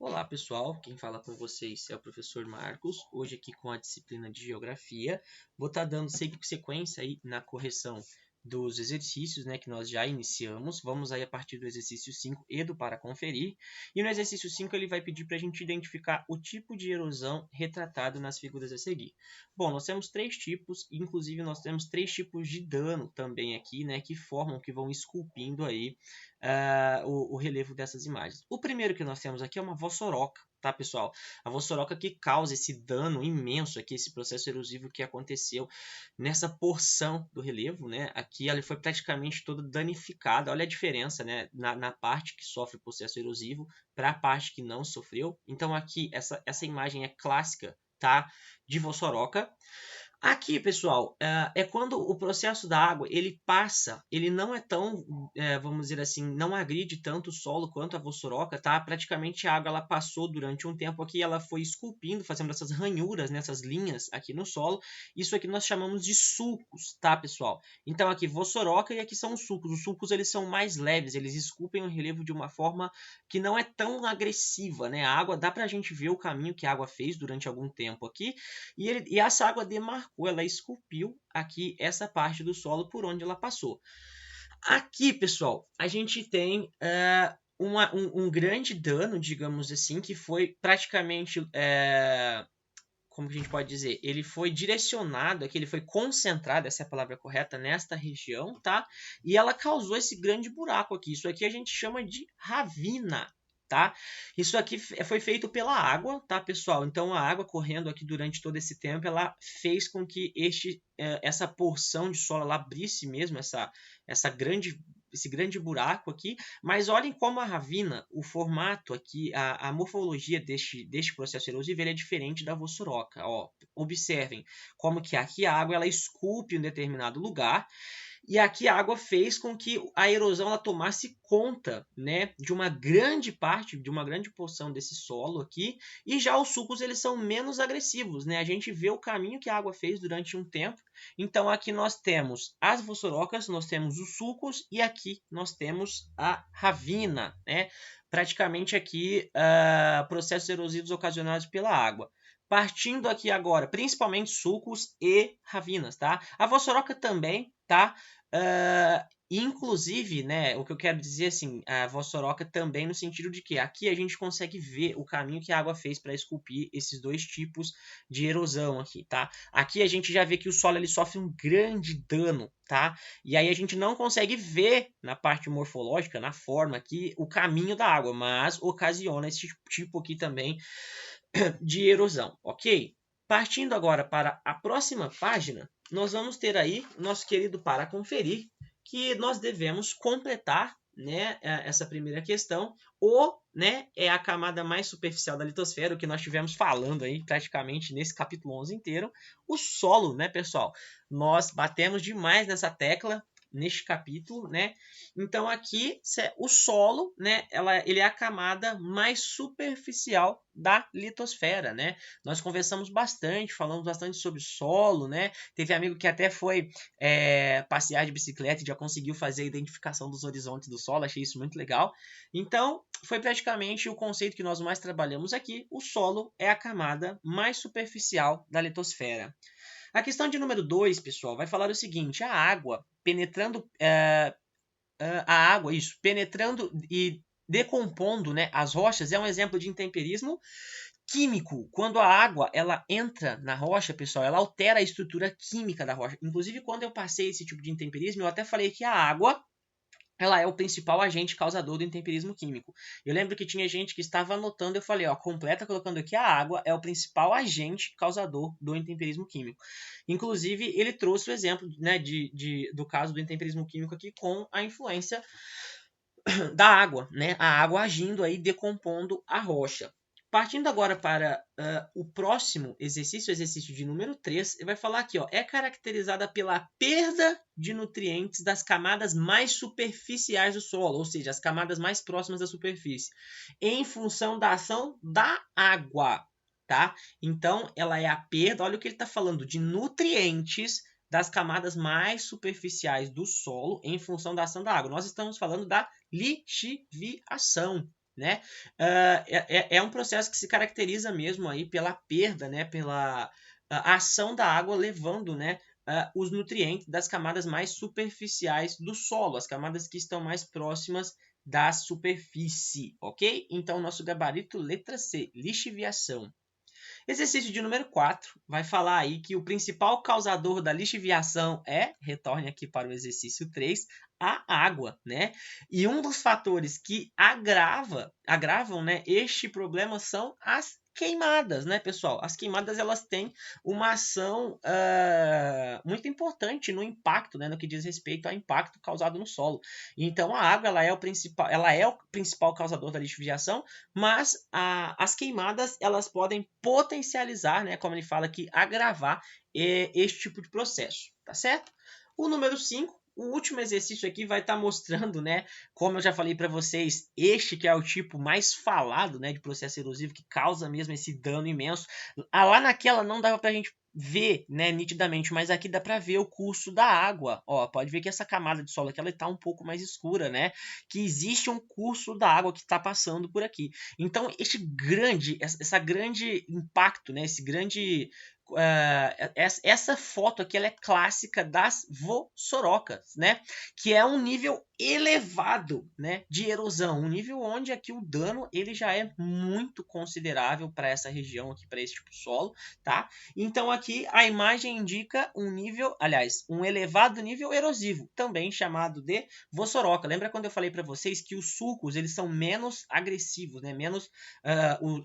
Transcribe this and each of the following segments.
Olá pessoal, quem fala com vocês é o professor Marcos, hoje aqui com a disciplina de Geografia. Vou estar dando sequência aí na correção dos exercícios, né, que nós já iniciamos. Vamos aí a partir do exercício 5 e do para conferir. E no exercício 5 ele vai pedir para a gente identificar o tipo de erosão retratado nas figuras a seguir. Bom, nós temos três tipos, inclusive nós temos três tipos de dano também aqui, né, que vão esculpindo aí o relevo dessas imagens. O primeiro que nós temos aqui é uma vossoroca, tá, pessoal? A vossoroca que causa esse dano imenso aqui, esse processo erosivo que aconteceu nessa porção do relevo, né? Aqui ela foi praticamente toda danificada. Olha a diferença, né? Na parte que sofre o processo erosivo para a parte que não sofreu. Então aqui essa imagem é clássica, tá? De vossoroca. Aqui, pessoal, é quando o processo da água ele passa, ele não é tão, vamos dizer assim, não agride tanto o solo quanto a vossoroca, tá? Praticamente a água ela passou durante um tempo aqui, ela foi esculpindo, fazendo essas ranhuras, nessas linhas aqui no solo. Isso aqui nós chamamos de sulcos, tá, pessoal? Então aqui vossoroca e aqui são os sulcos. Os sulcos eles são mais leves, eles esculpem o relevo de uma forma que não é tão agressiva, né? A água dá pra gente ver o caminho que a água fez durante algum tempo aqui. E essa água demarcou, ela esculpiu aqui essa parte do solo por onde ela passou. Aqui, pessoal, a gente tem um grande dano, digamos assim, que foi praticamente, como que a gente pode dizer? Ele foi direcionado aqui, ele foi concentrado, essa é a palavra correta, nesta região, tá? E ela causou esse grande buraco aqui. Isso aqui a gente chama de ravina. Tá? Isso aqui foi feito pela água, tá, pessoal? Então a água correndo aqui durante todo esse tempo, ela fez com que essa porção de solo ela abrisse mesmo esse grande buraco aqui. Mas olhem como a ravina, o formato aqui, a morfologia deste processo erosivo ele é diferente da vossoroca. Ó, observem como que aqui a água ela esculpe em um determinado lugar. E aqui a água fez com que a erosão ela tomasse conta, né, de uma grande parte, de uma grande porção desse solo aqui, e já os sulcos eles são menos agressivos, né? A gente vê o caminho que a água fez durante um tempo. Então aqui nós temos as vossorocas, nós temos os sulcos e aqui nós temos a ravina, né? Praticamente aqui processos erosivos ocasionados pela água. Partindo aqui agora, principalmente sulcos e ravinas, tá? A vossoroca também, tá? Inclusive, né, o que eu quero dizer assim, a vossoroca também no sentido de que aqui a gente consegue ver o caminho que a água fez para esculpir esses dois tipos de erosão aqui, tá? Aqui a gente já vê que o solo ele sofre um grande dano, tá? E aí a gente não consegue ver na parte morfológica, na forma aqui, o caminho da água, mas ocasiona esse tipo aqui também de erosão, ok? Partindo agora para a próxima página, nós vamos ter aí nosso querido para conferir, que nós devemos completar, né, essa primeira questão. Né, é a camada mais superficial da litosfera, o que nós tivemos falando aí praticamente nesse capítulo 11 inteiro, o solo, né, pessoal? Nós batemos demais nessa tecla neste capítulo, né? Então aqui o solo, né, ele é a camada mais superficial da litosfera, né? Nós conversamos bastante, falamos bastante sobre solo, né? Teve amigo que até foi passear de bicicleta e já conseguiu fazer a identificação dos horizontes do solo, achei isso muito legal. Então, foi praticamente o conceito que nós mais trabalhamos aqui. O solo é a camada mais superficial da litosfera. A questão de número 2, pessoal, vai falar o seguinte: a água penetrando penetrando e decompondo, né, as rochas é um exemplo de intemperismo químico. Quando a água ela entra na rocha, pessoal, ela altera a estrutura química da rocha. Inclusive, quando eu passei esse tipo de intemperismo, eu até falei que a água ela é o principal agente causador do intemperismo químico. Eu lembro que tinha gente que estava anotando, eu falei, ó, completa colocando aqui, a água é o principal agente causador do intemperismo químico. Inclusive, ele trouxe o exemplo, né, do caso do intemperismo químico aqui com a influência da água, né, a água agindo aí, decompondo a rocha. Partindo agora para o próximo exercício, o exercício de número 3, ele vai falar aqui, ó, é caracterizada pela perda de nutrientes das camadas mais superficiais do solo, ou seja, as camadas mais próximas da superfície, em função da ação da água, tá? Então, ela é a perda, olha o que ele está falando, de nutrientes das camadas mais superficiais do solo em função da ação da água. Nós estamos falando da lixiviação, né? É um processo que se caracteriza mesmo aí pela perda, né? Pela ação da água levando, né? Os nutrientes das camadas mais superficiais do solo, as camadas que estão mais próximas da superfície, ok? Então, nosso gabarito letra C, lixiviação. Exercício de número 4 vai falar aí que o principal causador da lixiviação retorne aqui para o exercício 3, a água, né? E um dos fatores que agravam, né, este problema são as queimadas, né, pessoal? As queimadas, elas têm uma ação muito importante no impacto, né, no que diz respeito ao impacto causado no solo. Então, a água, ela é o principal causador da lixiviação, mas as queimadas, elas podem potencializar, né, como ele fala aqui, agravar este tipo de processo, tá certo? O número 5, o último exercício aqui vai estar mostrando, né, como eu já falei para vocês, este que é o tipo mais falado, né, de processo erosivo, que causa mesmo esse dano imenso. Lá naquela não dava para a gente ver, né, nitidamente, mas aqui dá para ver o curso da água. Ó, pode ver que essa camada de solo aqui, ela está um pouco mais escura, né? Que existe um curso da água que está passando por aqui. Então, essa grande impacto, né, esse grande essa foto aqui, ela é clássica das vossorocas, né? Que é um nível elevado, né, de erosão, um nível onde aqui o dano ele já é muito considerável para essa região aqui, para esse tipo de solo, tá? Então aqui a imagem indica um elevado nível erosivo, também chamado de vossoroca. Lembra quando eu falei para vocês que os sulcos eles são menos agressivos, né?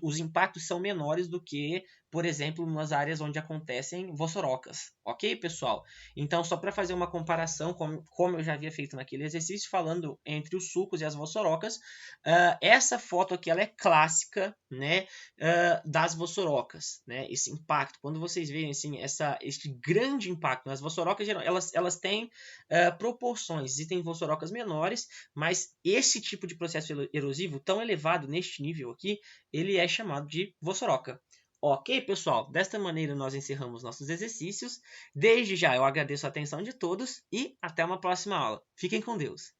Os impactos são menores do que, por exemplo, nas áreas onde acontecem vossorocas, ok, pessoal? Então, só para fazer uma comparação, como eu já havia feito naquele exercício, falando entre os sulcos e as vossorocas, essa foto aqui ela é clássica, né, das vossorocas, né? Esse impacto, quando vocês veem assim, este grande impacto nas vossorocas, elas têm proporções, existem vossorocas menores, mas esse tipo de processo erosivo tão elevado neste nível aqui, ele é chamado de vossoroca. Ok, pessoal? Desta maneira nós encerramos nossos exercícios. Desde já eu agradeço a atenção de todos e até uma próxima aula. Fiquem com Deus.